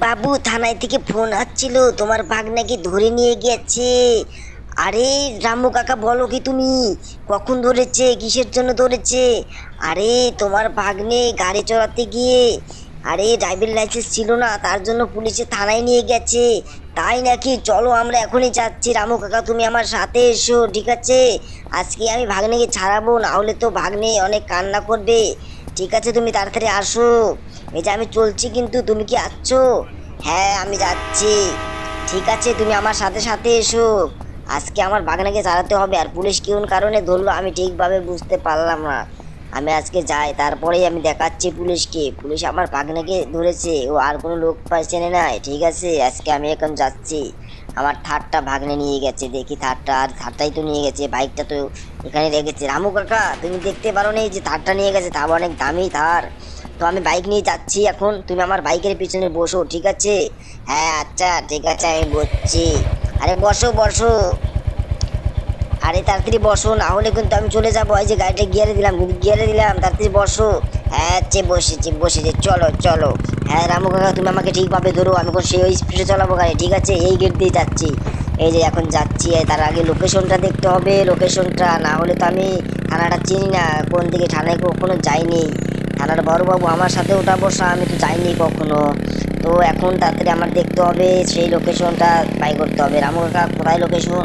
বাবু, থানায় থেকে ফোন আসছিল, তোমার ভাগ্নাকে ধরে নিয়ে গেছে। আরে রামু কাকা, বলো কি তুমি? কখন ধরেছে? কিসের জন্য ধরেছে? আরে তোমার ভাগ্নে গাড়ি চড়াতে গিয়ে, আরে ড্রাইভিং লাইসেন্স ছিল না, তার জন্য পুলিশে থানায় নিয়ে গেছে। তাই নাকি? চলো আমরা এখনই যাচ্ছি। রামু কাকা, তুমি আমার সাথে এসো, ঠিক আছে? আজকে আমি ভাগ্নেকে ছাড়াবো, না হলে তো ভাগ্নে অনেক কান্না করবে। ঠিক আছে, তুমি তাড়াতাড়ি আসো। এই যে আমি চলছি, কিন্তু তুমি কি আসছো? হ্যাঁ, আমি যাচ্ছি। ঠিক আছে, তুমি আমার সাথে সাথে এসো। আজকে আমার বাগনাকে চালাতে হবে। আর পুলিশ কোন কারণে ধরলো আমি ঠিকভাবে বুঝতে পারলাম না। আমি আজকে যাই, তারপরেই আমি দেখাচ্ছি পুলিশকে। পুলিশ আমার বাগনাকে ধরেছে, ও আর কোনো লোক চেনে নাই। ঠিক আছে, আজকে আমি এখন যাচ্ছি। আমার থারটা ভাগ্নে নিয়ে গেছে, দেখি থারটা, আর থারটাই তো নিয়ে গেছে, বাইকটা তো এখানে রেখেছে। রামু কাকা, তুমি দেখতে পারো নি যে থারটা নিয়ে গেছে? তাও অনেক দামি থার। তো আমি বাইক নিয়ে যাচ্ছি এখন, তুমি আমার বাইকের পিছনে বসো, ঠিক আছে? হ্যাঁ আচ্ছা, ঠিক আছে, আমি বসছি। আরে বসো বসো। আরে তাড়াতাড়ি বসো, না হলে কিন্তু আমি চলে যাবো। এই যে গাড়িটা গিয়ারে দিলাম, গিয়ারে দিলাম, তাড়াতাড়ি বসো। হ্যাঁ বসেছি বসেছি, চলো চলো। হ্যাঁ রামু কাকা, তুমি আমাকে ঠিকভাবে ধরো, আমি এখন সেই ওই স্পিডে চালাবো গাড়ি, ঠিক আছে? এই গেট দিয়ে যাচ্ছি। এই যে এখন যাচ্ছি, তার আগে লোকেশনটা দেখতে হবে, লোকেশনটা না হলে তো আমি থানাটা চিনি না, কোন দিকে থানায় কখনো যাইনি। থানার বড়বাবু আমার সাথে ওঠা বসা, আমি তো যাইনি কখনো। তো এখন তাড়াতাড়ি আমার দেখতে হবে, সেই লোকেশনটা বাই করতে হবে। রামু কাকা, কোথায় লোকেশন?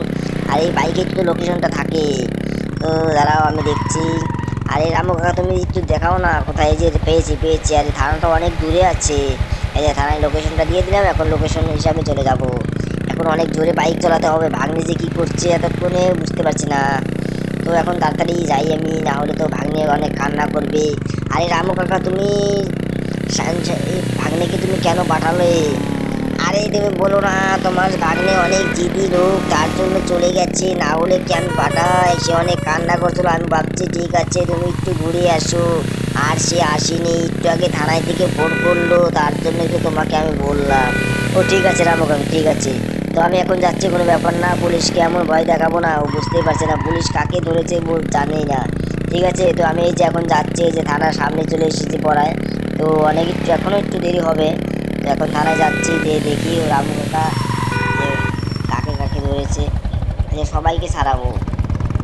আর এই বাইকে তো লোকেশনটা থাকে। তো দাঁড়াও, আমি দেখছি। আরে রামু কাকা, তুমি একটু দেখাও না কোথায়। এই যে পেয়েছি পেয়েছি, আরে থানাটা অনেক দূরে আছে। এই যে থানায় লোকেশনটা দিয়ে দিলাম, এখন লোকেশন হিসাবে চলে যাব। এখন অনেক জোরে বাইক চালাতে হবে, ভাগ্নে যে কি করছে এতক্ষণে বুঝতে পারছি না। তো এখন তাড়াতাড়ি যাই আমি, না হলে তো ভাগ্নে অনেক কান্না করবে। আরে রামু কাকা, তুমি এই ভাগ্নেকে তুমি কেন পাঠালে? আরে তুমি বলো না, তোমার ভাগ্নে অনেক জিদি লোক, তার জন্য চলে গেছে, না হলে কি আমি পাঠাই? সে অনেক কান্না করছিল, আমি ভাবছি ঠিক আছে তুমি একটু ঘুরে আসো। আর সে আসেনি, একটু আগে থানায় থেকে ফোন করলো, তার জন্য তো তোমাকে আমি বললাম। ও ঠিক আছে রামু কাকা, ঠিক আছে। তো আমি এখন যাচ্ছি, কোনো ব্যাপার না, পুলিশকে এমন ভয় দেখাবো না, ও বুঝতেই পারছে না পুলিশ কাকে ধরেছে, জানেই না। ঠিক আছে, তো আমি এই যে এখন যাচ্ছি, এই যে থানার সামনে চলে এসেছি পড়ায়। তো অনেক একটু, এখনো একটু দেরি হবে। তো এখন থানায় যাচ্ছি, যে দেখি ও রামু কাকা যে কাকে কাকে ধরেছে, যে সবাইকে ছাড়াবো।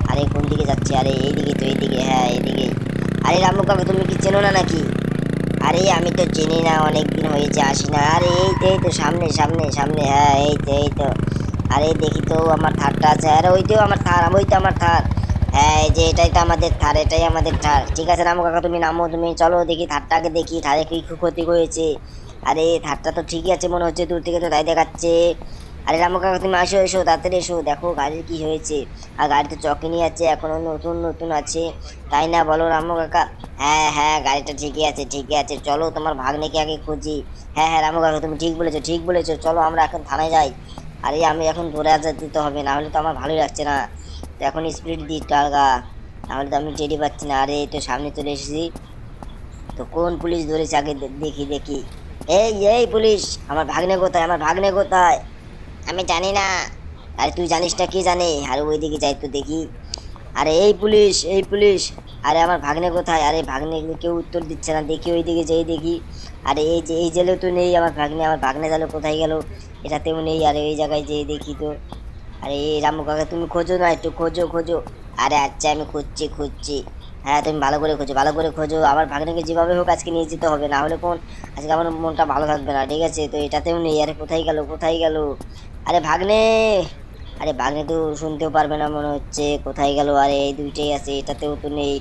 আরে কোন দিকে যাচ্ছে? আরে এইদিকে তো, এইদিকে, হ্যাঁ এইদিকে। আরে রামু কাকা, তুমি কি চেনো না নাকি? আরে আমি তো চিনি না, অনেক দিন হয়েছে আসি না। আরে এই তো সামনে সামনে সামনে, হ্যাঁ এই তো। আরে দেখি তো আমার থারটা আছে, আরে ওই তো আমার থার, ওই তো আমার থার। হ্যাঁ এই যে এটাই তো আমাদের থার, এটাই আমাদের থার। ঠিক আছে রামু কাকা, তুমি নামো, তুমি চলো দেখি থারটাকে, দেখি থারে কি ক্ষতি হয়েছে। আরে থারটা তো ঠিকই আছে মনে হচ্ছে, দূর থেকে তো তাই দেখাচ্ছে। আরে রামু কাকা, তুমি আসো, এসো তাড়াতাড়ি এসো, দেখো গাড়ির কি হয়েছে। আর গাড়িতে চকেনি আছে, এখনো নতুন নতুন আছে, তাই না বলো রামু কাকা? হ্যাঁ হ্যাঁ, গাড়িটা ঠিকই আছে ঠিকই আছে, চলো তোমার ভাগ্নেকে আগে খুঁজি। হ্যাঁ হ্যাঁ রামু কাকা, তুমি ঠিক বলেছো ঠিক বলেছো, চলো আমরা এখন থানায় যাই। আরে আমি এখন ধরে আজাদ দিতে হবে, না হলে তো আমার ভালোই লাগছে না। তো এখন স্পিড দিই টাকা, নাহলে তো আমি টেরি পাচ্ছি না। আরে এই তো সামনে চলে এসেছি। তো কোন পুলিশ ধরেছে আগে দেখি দেখি। এই পুলিশ, আমার ভাগ্নে কোথায়? আমার ভাগ্নে কোথায়? আমি জানি না। আরে তুই জানিস না, কি জানে? আরে ওইদিকে যাই তো দেখি। আরে এই পুলিশ, এই পুলিশ, আরে আমার ভাগ্নে কোথায়? আরে ভাগ্নে কেউ উত্তর দিচ্ছে না, দেখি ওইদিকে যেই দেখি। আরে এই যে এই জেলে তো নেই আমার ভাগ্নে, আমার ভাগ্নে জেলে কোথায় গেল? এটাতেও নেই। আরে ওই জায়গায় যেই দেখি তো। আরে এই রামু কাকা, তুমি খোঁজো না, একটু খোঁজো খোঁজো। আরে আচ্ছা, আমি খুঁজছি খুঁজছি। হ্যাঁ তুমি ভালো করে খোঁজো, ভালো করে খোঁজো, আমার ভাগ্নেকে যেভাবে হোক আজকে নিয়ে যেতে হবে, না হলে কোন আজকে আমার মনটা ভালো থাকবে না। ঠিক আছে, তো এটাতেও নেই। আরে কোথায় গেল কোথায় গেল? আরে ভাগ্নে, আরে ভাগ্নে তো শুনতেও পারবে না মনে হচ্ছে, কোথায় গেল? আরে এই দুইটাই আছে, এটাতেও তো নেই।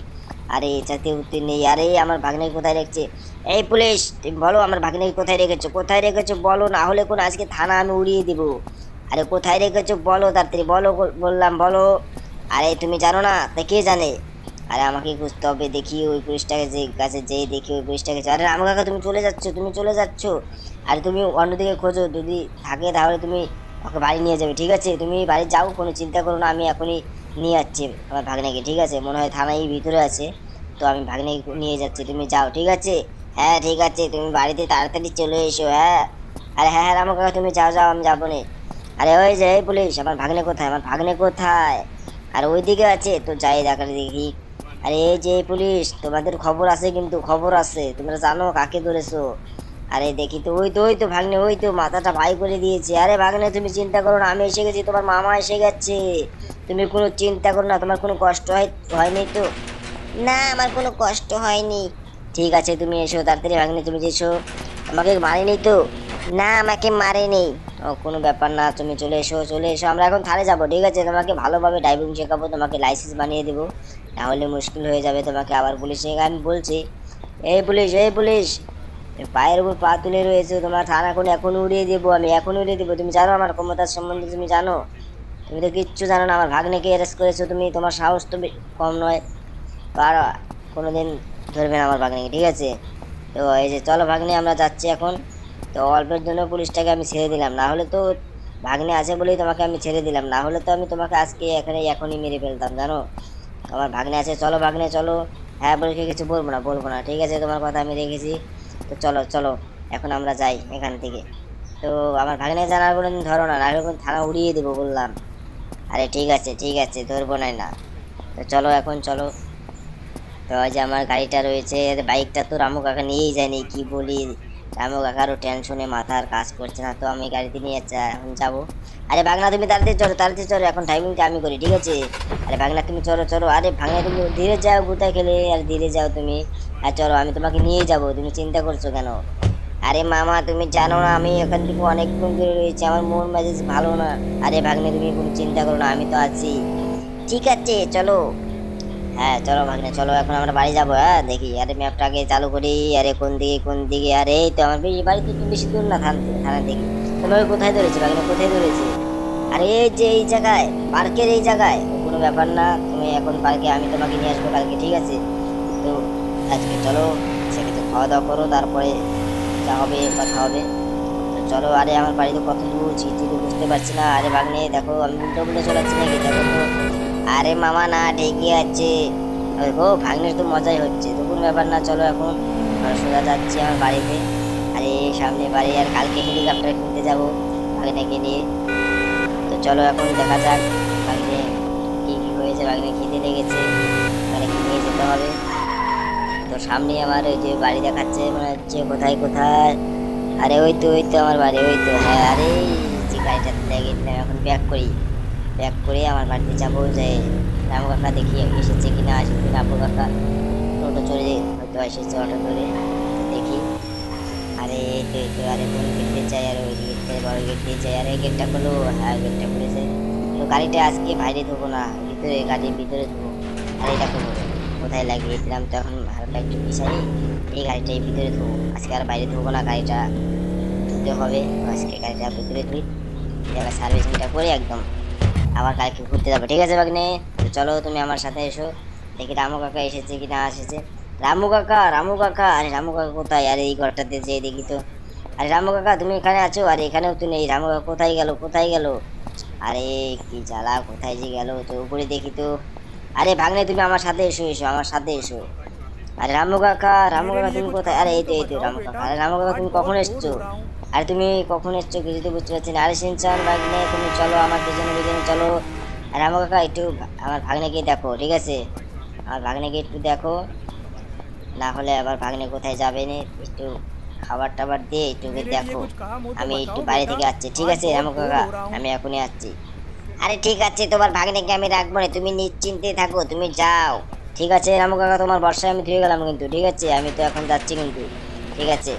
আরে এটাতেও তো নেই। আরে আমার ভাগ্নে কোথায় রেখেছে? এই পুলিশ, তুমি বলো আমার ভাগ্নে কোথায় রেখেছো, কোথায় রেখেছো বলো, না হলে কোন আজকে থানা আমি উড়িয়ে দিব। আরে কোথায় রেখেছো বলো, তাড়াতাড়ি বলো, বললাম বলো। আরে তুমি জানো না, তা কে জানে? আরে আমাকে খুঁজতে হবে, দেখি ওই পুলিশটাকে, যে কাছে যেই দেখি ওই পুলিশটাকে। আরে আমার কাকা, তুমি চলে যাচ্ছো, তুমি চলে যাচ্ছো। আরে তুমি অন্যদিকে খোঁজো, যদি থাকে তাহলে তুমি ওকে বাড়ি নিয়ে যাবে। ঠিক আছে, তুমি বাড়ি যাও, কোনো চিন্তা করো না, আমি এখনই নিয়ে যাচ্ছি আমার ভাগ্নেকে। ঠিক আছে, মনে হয় থানায় ভিতরে আছে। তো আমি ভাগ্নেকে নিয়ে যাচ্ছি, তুমি যাও, ঠিক আছে? হ্যাঁ ঠিক আছে, তুমি বাড়িতে তাড়াতাড়ি চলে এসো, হ্যাঁ। আরে হ্যাঁ হ্যাঁ রামু কাকা, তুমি যাও যাও, আমি যাবো না। আরে ওই যে এই পুলিশ, আমার ভাগ্নে কোথায়? আমার ভাগ্নে কোথায়? আর ওইদিকে আছে তো, যাই দেখা দেখি। আরে এই যে এই পুলিশ, তোমাদের খবর আছে, কিন্তু খবর আছে, তোমরা জানো কাকে ধরেছো? আরে দেখি তো, ওই তো ভাগ্নে, ওই তো মাথাটা ভাই করে দিয়েছে। আরে ভাগ্নে তুমি চিন্তা করো না, আমি এসে গেছি, তোমার মামা এসে গেছে। তুমি কোনো চিন্তা করো না, তোমার কোনো কষ্ট হয়নি তো? না, আমার কোনো কষ্ট হয়নি। ঠিক আছে, তুমি এসো তাড়াতাড়ি ভাগ্নে, তুমি এসো। আমাকে মারেনি তো? না, আমাকে মারেনি। ও কোনো ব্যাপার না, তুমি চলে এসো, চলে এসো। আমরা এখন থানায় যাবো, ঠিক আছে? তোমাকে ভালোভাবে ড্রাইভিং শেখাবো, তোমাকে লাইসেন্স বানিয়ে দেবো। না হলে মুশকিল হয়ে যাবে, তোমাকে আবার পুলিশে আমি বলছি। এই পুলিশ, এই পুলিশ, পায়ের উপর পা তুলে রয়েছে, তোমার থানা এখন উড়িয়ে দেবো, আমি এখন উড়িয়ে দেবো। তুমি জানো আমার ক্ষমতার সম্বন্ধে? তুমি জানো? তুমি তো কিচ্ছু জানো না। আমার ভাগ্নেকে অ্যারেস্ট করেছো তুমি, তোমার সাহস তো কম নয়। তো আর কোনোদিন ধরবে না আমার ভাগ্নেকে, ঠিক আছে? তো এই যে চলো ভাগ্নে, আমরা যাচ্ছি এখন। তো অল্পের জন্য পুলিশটাকে আমি ছেড়ে দিলাম, না হলে তো ভাগ্নে আছে বলেই তোমাকে আমি ছেড়ে দিলাম, না হলে তো আমি তোমাকে আজকে এখনই মেরে ফেলতাম, জানো? আমার ভাগ্নে আছে, চলো ভাগ্নে চলো। হ্যাঁ, পুলিশকে কিছু বলবো না, বলবো না, ঠিক আছে? তোমার কথা আমি রেখেছি। তো চলো চলো, এখন আমরা যাই এখান থেকে। তো আমার ভাগ্নে জানার কোনো ধরো না, নাহলে কিন্তু থানা উড়িয়ে দেবো বললাম। আরে ঠিক আছে, ঠিক আছে, ধরবো না। তো চলো এখন চলো। তো ওই যে আমার গাড়িটা রয়েছে, বাইকটা তো রামু কাকা নিয়েই যায়নি, কি বলি। রামু কাকারও টেনশনে মাথার কাজ করছে না, তো আমি গাড়িতে নিয়ে এখন যাবো। আরে ভাগনা তুমি তাড়াতাড়ি চলো, তাড়াতাড়ি চলো, এখন ড্রাইভিংটা আমি করি, ঠিক আছে? আরে ভাগনা তুমি চলো চলো, আরে ভাগনা তুমি ধীরে যাও, কোথায় খেলে আর ধীরে যাও তুমি। আর চলো, আমি তোমাকে নিয়ে যাবো, তুমি চিন্তা করছো কেন? আরে মামা, তুমি জানো না আমি এখান থেকে অনেকক্ষণ দূরে রয়েছি, আমার মন মেজাজ ভালো না। আরে ভাগ্নে তুমি কোনো চিন্তা করো না, আমি তো আছি। ঠিক আছে চলো। হ্যাঁ চলো ভাগ্নে চলো, এখন আমরা বাড়ি যাবো। হ্যাঁ দেখি, আরে ম্যাপটাকে চালু করি। আরে কোন দিকে কোন দিকে? আরে এই তো আমার বাড়ি তো একটু বেশি দূর না, থানা থেকে। তোমাকে কোথায় ধরেছে ভাগ্নে, কোথায় ধরেছে? আরে এই যে এই জায়গায়, পার্কের এই জায়গায়। কোনো ব্যাপার না, তুমি এখন পার্কে, আমি তোমাকে নিয়ে আসবো কালকে, ঠিক আছে? তো আজকে চলো, সেক্ষেত্রে খাওয়া দাওয়া করো, তারপরে যা হবে কথা হবে। তো চলো। আরে আমার বাড়ি তো কত দূর, চিঠি তো বুঝতে পারছি না। আরে ভাগ্নে দেখো, আমি উল্টো উল্টো চলাচ্ছি নাকি, দেখো তো। আরে মামা না, ঠিকই আছে। ও ভাগ্নের তো মজাই হচ্ছে, তো কোনো ব্যাপার না, চলো এখন আমরা সোজা যাচ্ছি আমার বাড়িতে। আরে সামনে বাড়ি, আর কালকে হেলিকপ্টার কিনতে যাবো ভাগ্নেকে নিয়ে। তো চলো এখন দেখা যাক ভাগ্নে কি কি হয়েছে। ভাগ্নে খিদে লেগেছে, মানে কি নিয়ে যেতে হবে। তো সামনে আমার ওই যে বাড়ি দেখাচ্ছে, মনে হচ্ছে কোথায় কোথায়। আরে ওই তো আমার বাড়ি, ওই তো। হ্যাঁ, আরে এই যে গাড়িটা লেগে দিলাম, এখন ব্যাক করি। ব্যাক করে আমার বাড়িতে যাবো, যে রামু কাকা দেখি এসেছে কিনা, আসে কিনা আবু কাকা। টোটো চড়ে হয়তো এসেছে, অটো ধরে দেখি। আরে এই তো আরে কোন গেট দিয়ে যাই, আর ওই গেট থেকে বড় গেট দিয়ে যাই। আরে গেটটা খুলো, হ্যাঁ গেটটা খুলেছে। তো গাড়িটা আজকে বাইরে ধোবো না, ভিতরে, গাড়ির ভিতরে ধোবো। আর এটা খুলো, কোথায় লাগিয়েছিলাম তো, এখন হালকা একটু পিছাই। এই গাড়িটা এই ভিতরে ধোবো আজকে, আর বাইরে ধোবো না, গাড়িটা ধুতে হবে। আজকে গাড়িটা ভিতরে ধুই, এবার সার্ভিসিংটা করে একদম আবার কালকে ঘুরতে যাবো, ঠিক আছে ভাগ্নে? তো চলো তুমি আমার সাথে এসো, দেখি রামু কাকা এসেছে কি না এসেছে। রামু কাকা, রামু কাকা, আরে রামু কাকা কোথায়? আরে এই ঘরটাতে যেয়ে দেখি তো। আরে রামু কাকা তুমি এখানে আছো? আরে এখানেও তো নেই, রামু কাকা কোথায় গেল, কোথায় গেল? আরে কি জ্বালা, কোথায় যে গেল? তো উপরে দেখি তো। আরে ভাগ্নে তুমি আমার সাথে এসো, এসো আমার সাথে এসো। আরে রামু কাকা, রামু मेरे কাকা लिए তুমি कुछ কোথায়? আরে खाओगे এই তো, तो এই তো बताओ রামু কাকা। बेटा। আরে রামু কাকা आज তুমি কখন बहुत बोर এসছো? हो रहा हूँ। আরে তুমি কখন এসছো কিছু তো বুঝতে পারছি না। আরে সিনচান ভাগ্নে, তুমি চলো আমার পিছনে পিছনে চলো। আর রামু কাকা একটু আমার ভাগ্নেকে দেখো, ঠিক আছে? আমার ভাগ্নেকে একটু দেখো, না হলে আবার ভাগ্নে কোথায় যাবে না। একটু খাবার টাবার দিয়ে একটু ওকে मेरे लिए দেখো। कुछ काम हो तो আমি একটু बताओ বাইরে बेटा। থেকে আসছি, ঠিক आज আছে बहुत রামু बोर কাকা? हो रहा हूँ। আমি এখনই আসছি। আরে ঠিক আছে, তোমার ভাগ্নেকে আমি রাখবো না, তুমি নিশ্চিন্তে থাকো, তুমি যাও। ঠিক আছে রামু কাকা, তোমার বর্ষায় আমি ধুয়ে গেলাম কিন্তু, ঠিক আছে? আমি তো এখন যাচ্ছি কিন্তু, ঠিক আছে?